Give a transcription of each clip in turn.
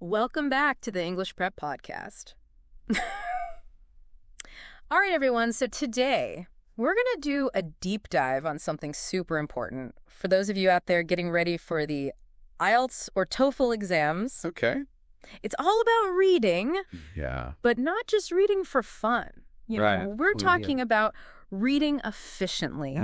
Welcome back to the English Prep Podcast. All right, everyone. So today, we're going to do a deep dive on something super important for those of you out there getting ready for the IELTS or TOEFL exams. Okay. It's all about reading. Yeah. But not just reading for fun. Right. We're talking about reading efficiently,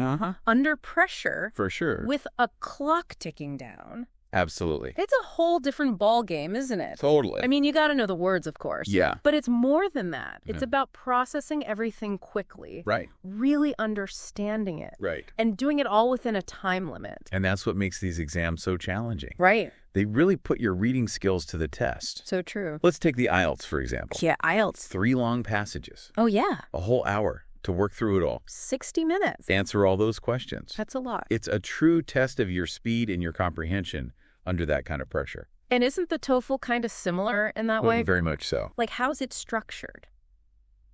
under pressure. For sure. With a clock ticking down. Absolutely. It's a whole different ball game, isn't it? Totally. I mean, you got to know the words, of course. Yeah. But it's more than that. It's about processing everything quickly. Right. Really understanding it. Right. And doing it all within a time limit. And that's what makes these exams so challenging. Right. They really put your reading skills to the test. So true. Let's take the IELTS, for example. Yeah, IELTS. 3 long passages. Oh, yeah. A whole hour to work through it all. 60 minutes. Answer all those questions. That's a lot. It's a true test of your speed and your comprehension under that kind of pressure. And isn't the TOEFL kind of similar in that way? Very much so. Like, how's it structured?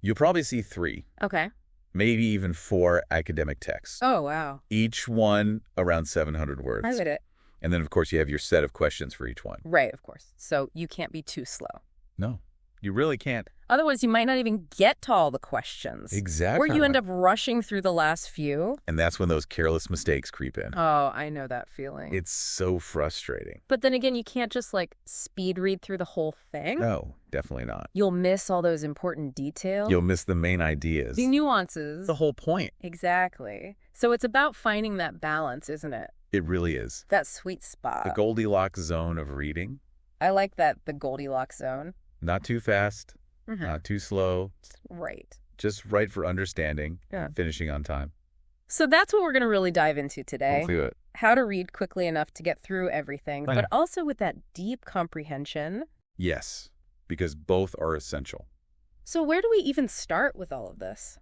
You'll probably see 3, Okay. maybe even 4 academic texts. Oh, wow. Each one around 700 words. I get it. And then, of course, you have your set of questions for each one. Right, of course. So you can't be too slow. No, you really can't. Otherwise, you might not even get to all the questions. Exactly. Or you end up rushing through the last few. And that's when those careless mistakes creep in. Oh, I know that feeling. It's so frustrating. But then again, you can't just speed read through the whole thing. No, definitely not. You'll miss all those important details. You'll miss the main ideas. The nuances. The whole point. Exactly. So it's about finding that balance, isn't it? It really is. That sweet spot. The Goldilocks zone of reading. I like that, the Goldilocks zone. Not too fast, not too slow. Right. Just right for understanding, Yeah. finishing on time. So that's what we're going to really dive into today. Let's do it. How to read quickly enough to get through everything, Okay. but also with that deep comprehension. Yes, because both are essential. So where do we even start with all of this?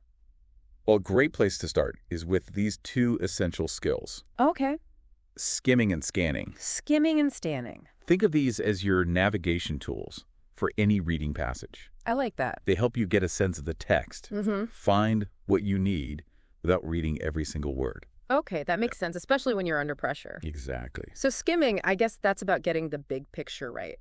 Well, a great place to start is with these 2 essential skills, Okay. skimming and scanning. Skimming and standing. Think of these as your navigation tools for any reading passage. I like that. They help you get a sense of the text, find what you need without reading every single word. Okay, that makes sense, especially when you're under pressure. Exactly. So skimming, I guess that's about getting the big picture right.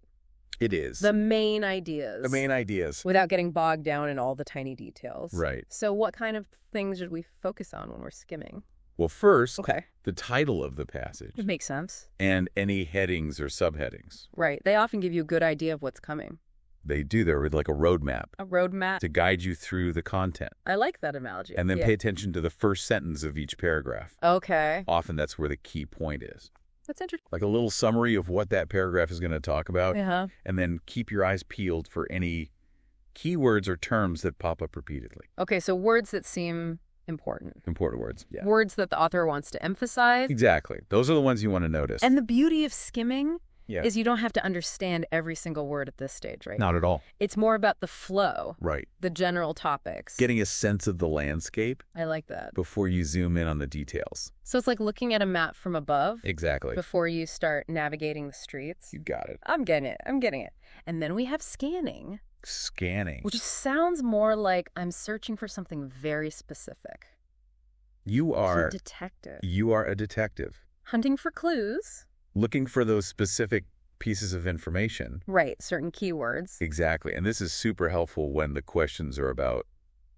It is. The main ideas. The main ideas. Without getting bogged down in all the tiny details. Right. So what kind of things should we focus on when we're skimming? Well, first, Okay. the title of the passage It makes sense. and any headings or subheadings. Right. They often give you a good idea of what's coming. They do. They're like a roadmap A roadmap. to guide you through the content. I like that analogy. And then Yeah. pay attention to the first sentence of each paragraph. Okay. Often that's where the key point is. That's interesting. Like a little summary of what that paragraph is going to talk about. Yeah. And then keep your eyes peeled for any keywords or terms that pop up repeatedly. Okay, so words that seem important. Important words. Yeah. Words that the author wants to emphasize. Exactly. Those are the ones you want to notice. And the beauty of skimming yeah. is you don't have to understand every single word at this stage, right? Not at all. It's more about the flow, Right. the general topics. Getting a sense of the landscape I like that. before you zoom in on the details. So it's like looking at a map from above Exactly. before you start navigating the streets. You got it. I'm getting it. I'm getting it. And then we have scanning, Scanning. which sounds more like I'm searching for something very specific. You are a detective. You are a detective. Hunting for clues. Looking for those specific pieces of information. Right, certain keywords. Exactly. And this is super helpful when the questions are about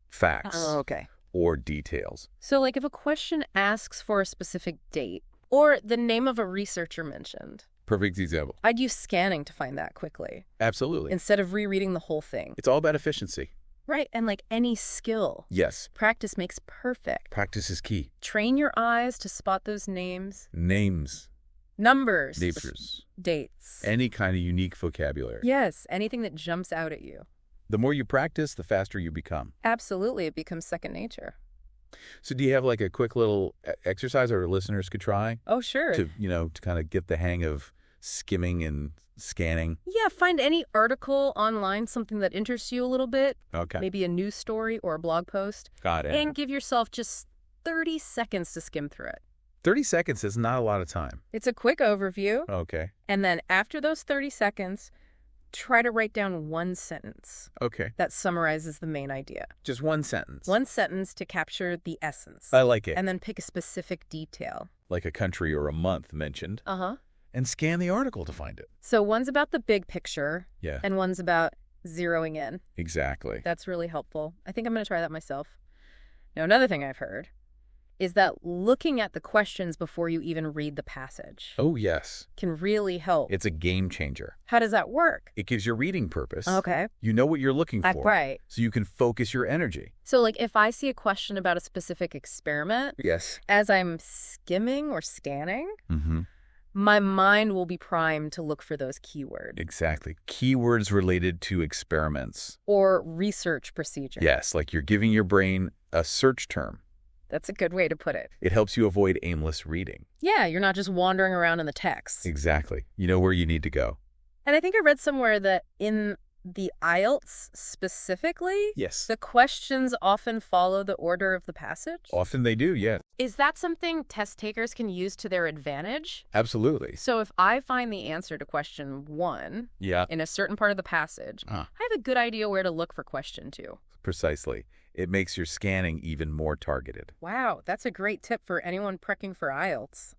facts Oh, okay. or details. So like if a question asks for a specific date or the name of a researcher mentioned, Perfect example. I'd use scanning to find that quickly Absolutely. instead of rereading the whole thing. It's all about efficiency. Right, and like any skill, Yes. practice makes perfect. Practice is key. Train your eyes to spot those names, Names. numbers, Natures. dates. Any kind of unique vocabulary. Yes, anything that jumps out at you. The more you practice, the faster you become. Absolutely, it becomes second nature. So do you have like a quick little exercise our listeners could try Oh, sure. to kind of get the hang of skimming and scanning? Yeah, find any article online, something that interests you a little bit, Okay. maybe a news story or a blog post, Got it. and give yourself just 30 seconds to skim through it. 30 seconds is not a lot of time. It's a quick overview, Okay. and then after those 30 seconds, try to write down one sentence Okay. that summarizes the main idea. Just one sentence. One sentence to capture the essence. I like it. And then pick a specific detail. Like a country or a month mentioned. Uh-huh. and scan the article to find it. So one's about the big picture, Yeah. and one's about zeroing in. Exactly. That's really helpful. I think I'm going to try that myself. Now, another thing I've heard is that looking at the questions before you even read the passage Oh, yes. can really help. It's a game changer. How does that work? It gives your reading purpose. Okay. You know what you're looking for. Right. So you can focus your energy. So, like, if I see a question about a specific experiment, Yes. as I'm skimming or scanning, Mm-hmm. my mind will be primed to look for those keywords. Exactly. Keywords related to experiments. Or research procedure. Yes, like you're giving your brain a search term. That's a good way to put it. It helps you avoid aimless reading. Yeah, you're not just wandering around in the text. Exactly. You know where you need to go. And I think I read somewhere that in the IELTS specifically, Yes. the questions often follow the order of the passage. Often they do, yes. Is that something test takers can use to their advantage? Absolutely. So if I find the answer to question 1 Yeah, in a certain part of the passage, I have a good idea where to look for question 2. precisely. It makes your scanning even more targeted. Wow, that's a great tip for anyone prepping for IELTS.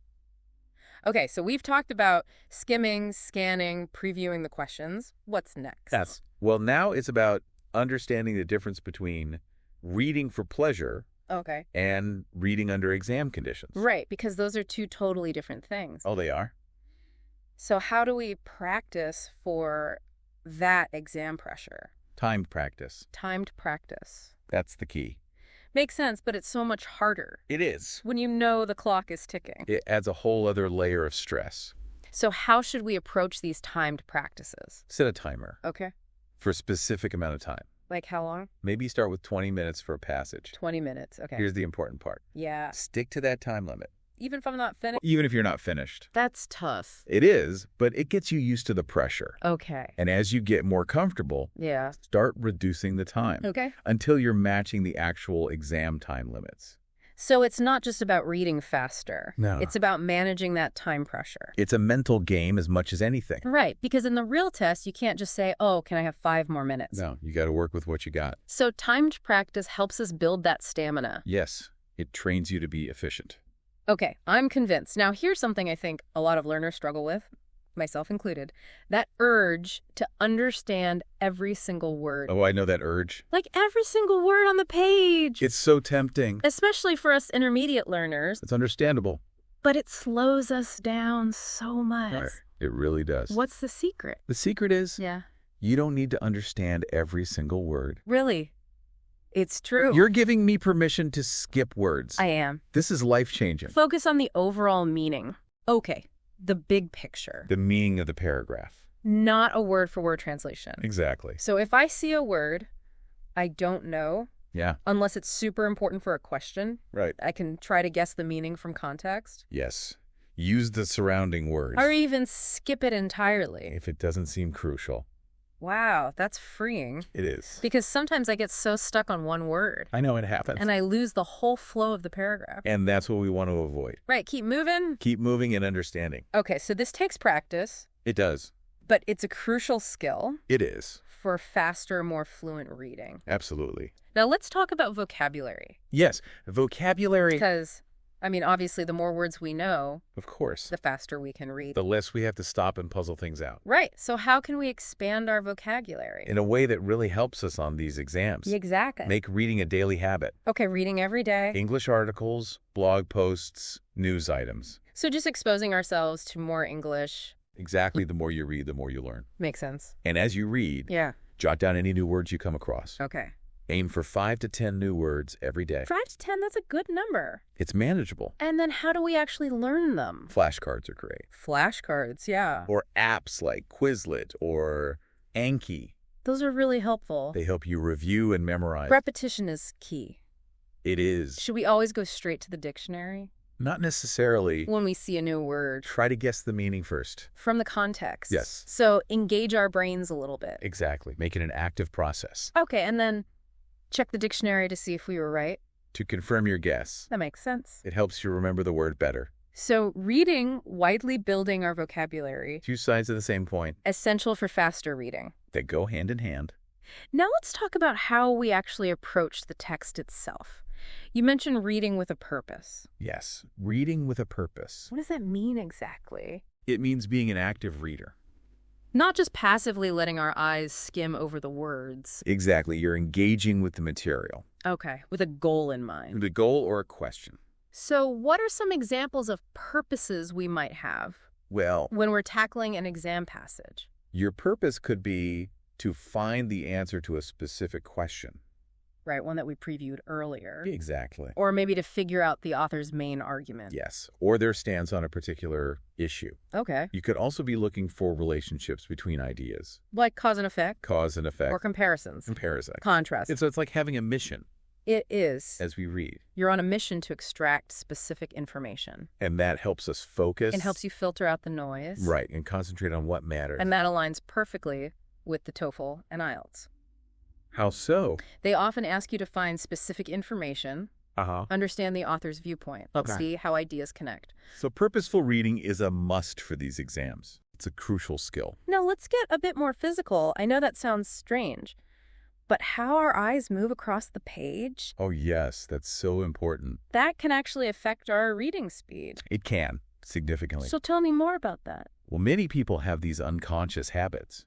Okay, so we've talked about skimming, scanning, previewing the questions. What's next? Well, now it's about understanding the difference between reading for pleasure Okay. and reading under exam conditions. Right, because those are two totally different things. Oh, they are? So how do we practice for that exam pressure? Timed practice. Timed practice. That's the key. Makes sense, but it's so much harder It is. when you know the clock is ticking. It adds a whole other layer of stress. So how should we approach these timed practices? Set a timer Okay. for a specific amount of time. Like how long? Maybe start with 20 minutes for a passage. 20 minutes. Okay. Here's the important part. Yeah. Stick to that time limit. Even if I'm not finished? Even if you're not finished. That's tough. It is, but it gets you used to the pressure. Okay. And as you get more comfortable, Yeah. start reducing the time Okay. until you're matching the actual exam time limits. So it's not just about reading faster. No. It's about managing that time pressure. It's a mental game as much as anything. Right, because in the real test, you can't just say, oh, can I have 5 more minutes? No, you got to work with what you got. So timed practice helps us build that stamina. Yes, it trains you to be efficient. Okay, I'm convinced. Now, here's something I think a lot of learners struggle with, myself included, that urge to understand every single word. Oh, I know that urge. Like every single word on the page. It's so tempting. Especially for us intermediate learners. It's understandable. But it slows us down so much. Right. It really does. What's the secret? The secret is Yeah. you don't need to understand every single word. Really? It's true. You're giving me permission to skip words. I am. This is life-changing. Focus on the overall meaning. Okay, the big picture. The meaning of the paragraph. Not a word-for-word translation. Exactly. So if I see a word I don't know, Yeah. unless it's super important for a question, Right. I can try to guess the meaning from context. Yes. Use the surrounding words. Or even skip it entirely. If it doesn't seem crucial. Wow, that's freeing. It is. Because sometimes I get so stuck on one word, I know it happens. and I lose the whole flow of the paragraph. And that's what we want to avoid. Right, keep moving. Keep moving and understanding. Okay, so this takes practice, It does. but it's a crucial skill It is. for faster, more fluent reading. Absolutely. Now let's talk about vocabulary. Yes. Vocabulary. Because, I mean, obviously the more words we know, Of course. the faster we can read. The less we have to stop and puzzle things out. Right, so how can we expand our vocabulary? In a way that really helps us on these exams. Exactly. Make reading a daily habit. Okay, reading every day. English articles, blog posts, news items. So just exposing ourselves to more English Exactly. The more you read, the more you learn. makes sense. And as you read, Yeah. jot down any new words you come across. Okay. Aim for 5 to 10 new words every day. 5 to 10, that's a good number. It's manageable. And then how do we actually learn them? Flashcards are great. Flashcards, yeah. Or apps like Quizlet or Anki. Those are really helpful. They help you review and memorize. Repetition is key. It is. Should we always go straight to the dictionary Not necessarily. when we see a new word? Try to guess the meaning first. From the context. Yes. So engage our brains a little bit. Exactly. Make it an active process. Okay, and then check the dictionary to see if we were right. To confirm your guess, That makes sense. it helps you remember the word better. So reading, widely building our vocabulary, Two sides of the same coin essential for faster reading. that go hand in hand. Now let's talk about how we actually approach the text itself. You mentioned reading with a purpose. Yes, reading with a purpose. What does that mean exactly? It means being an active reader. Not just passively letting our eyes skim over the words. Exactly. You're engaging with the material. Okay, with a goal in mind. With a goal or a question. So what are some examples of purposes we might have Well, when we're tackling an exam passage? your purpose could be to find the answer to a specific question. Right, one that we previewed earlier. Exactly. Or maybe to figure out the author's main argument. Yes, or their stance on a particular issue. Okay. You could also be looking for relationships between ideas. Like cause and effect? Cause and effect. Or comparisons? Comparison. Contrast. So it's like having a mission It is. as we read. You're on a mission to extract specific information. And that helps us focus. It helps you filter out the noise. Right, and concentrate on what matters. And that aligns perfectly with the TOEFL and IELTS. How so? They often ask you to find specific information, understand the author's viewpoint, see how ideas connect. So purposeful reading is a must for these exams. It's a crucial skill. Now, let's get a bit more physical. I know that sounds strange, but how our eyes move across the page, Oh, yes, that's so important. that can actually affect our reading speed. It can, significantly. So tell me more about that. Well, many people have these unconscious habits,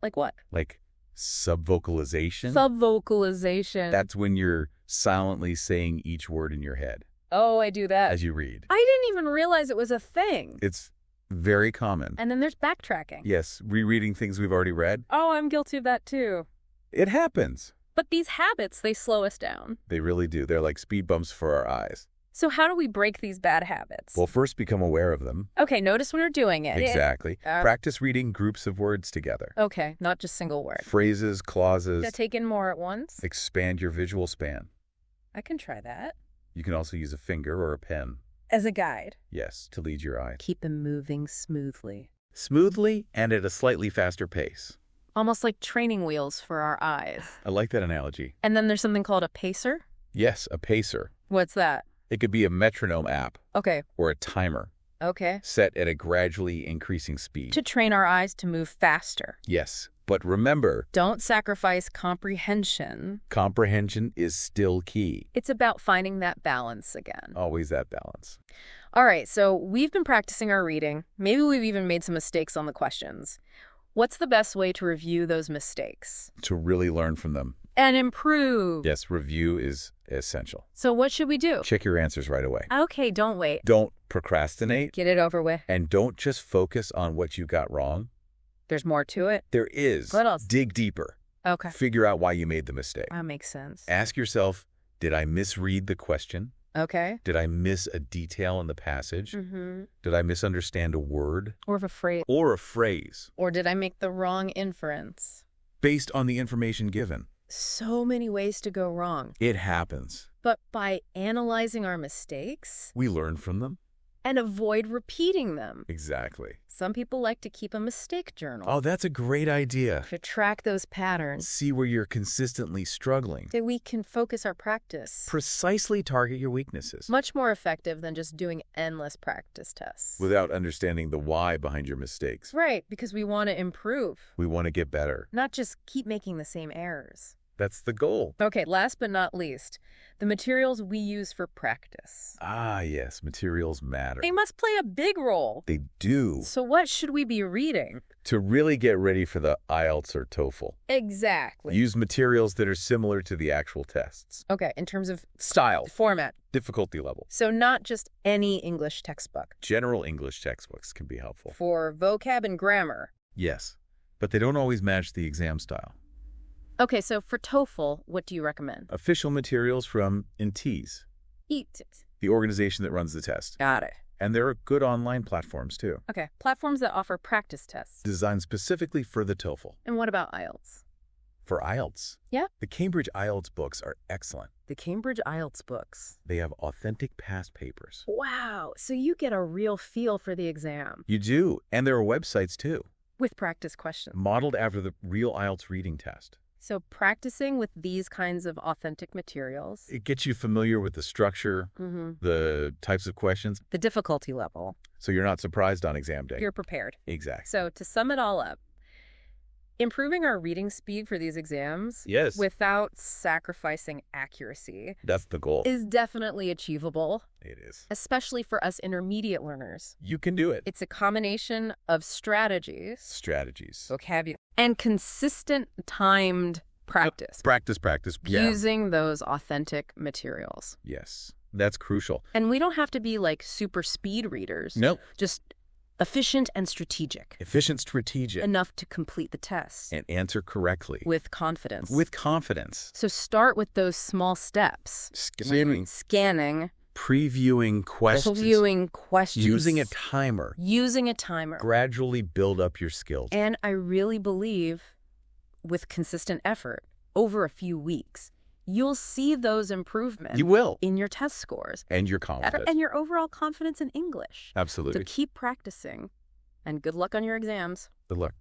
Like what? like subvocalization. Subvocalization. That's when you're silently saying each word in your head Oh, I do that. as you read. I didn't even realize it was a thing. It's very common. And then there's backtracking. Yes, rereading things we've already read. Oh, I'm guilty of that too. It happens. But these habits, they slow us down. They really do. They're like speed bumps for our eyes. So how do we break these bad habits? Well, first become aware of them. Okay, notice when you're doing it. Exactly. Practice reading groups of words together. Okay, not just single word. Phrases, clauses. To take in more at once? Expand your visual span. I can try that. You can also use a finger or a pen. As a guide. Yes, to lead your eye. Keep them moving smoothly. Smoothly and at a slightly faster pace. Almost like training wheels for our eyes. I like that analogy. And then there's something called a pacer? Yes, a pacer. What's that? It could be a metronome app Okay. or a timer Okay. set at a gradually increasing speed. To train our eyes to move faster. Yes, but remember, Don't sacrifice comprehension. comprehension is still key. It's about finding that balance again. Always that balance. All right, so we've been practicing our reading. Maybe we've even made some mistakes on the questions. What's the best way to review those mistakes? To really learn from them. And improve. Yes, review is essential. So what should we do? Check your answers right away. Okay, don't wait. Don't procrastinate. Get it over with. And don't just focus on what you got wrong. There's more to it. There is. What else? Dig deeper. Okay. Figure out why you made the mistake. That makes sense. Ask yourself, did I misread the question? Okay. Did I miss a detail in the passage? Mm-hmm. Did I misunderstand a word? Or of a phrase. Or a phrase? Or did I make the wrong inference? Based on the information given. So many ways to go wrong. It happens. But by analyzing our mistakes We learn from them. and avoid repeating them. Exactly. Some people like to keep a mistake journal Oh, that's a great idea. to track those patterns See where you're consistently struggling. so we can focus our practice. Precisely target your weaknesses. Much more effective than just doing endless practice tests. Without understanding the why behind your mistakes. Right, because we want to improve, We want to get better. not just keep making the same errors. That's the goal. Okay, last but not least, the materials we use for practice. Ah, yes, materials matter. They must play a big role. They do. So what should we be reading? To really get ready for the IELTS or TOEFL, Exactly. use materials that are similar to the actual tests. Okay, in terms of Style, format. difficulty level. So not just any English textbook. General English textbooks can be helpful. For vocab and grammar. Yes, but they don't always match the exam style. Okay, so for TOEFL, what do you recommend? Official materials from INTEAS, Eat it. the organization that runs the test. Got it. And there are good online platforms, too, Okay, platforms that offer practice tests. designed specifically for the TOEFL. And what about IELTS? For IELTS, Yeah? the Cambridge IELTS books are excellent. The Cambridge IELTS books. They have authentic past papers. Wow, so you get a real feel for the exam. You do, and there are websites, too, With practice questions. modeled after the real IELTS reading test. So practicing with these kinds of authentic materials. It gets you familiar with the structure, the types of questions, The difficulty level. so you're not surprised on exam day. You're prepared. Exactly. So to sum it all up, Improving our reading speed for these exams Yes. without sacrificing accuracy That's the goal. is definitely achievable, It is. especially for us intermediate learners. You can do it. It's a combination of strategies, vocabulary, and consistent timed practice. Practice. Yeah. Using those authentic materials. Yes. That's crucial. And we don't have to be like super speed readers. No. Just efficient and strategic. Efficient, strategic. Enough to complete the test. And answer correctly. With confidence. With confidence. So start with those small steps. Scanning. Previewing questions. Using a timer. Gradually build up your skills. And I really believe with consistent effort over a few weeks, you'll see those improvements. You will. In your test scores. And your confidence. And your overall confidence in English. Absolutely. So keep practicing. And good luck on your exams. Good luck.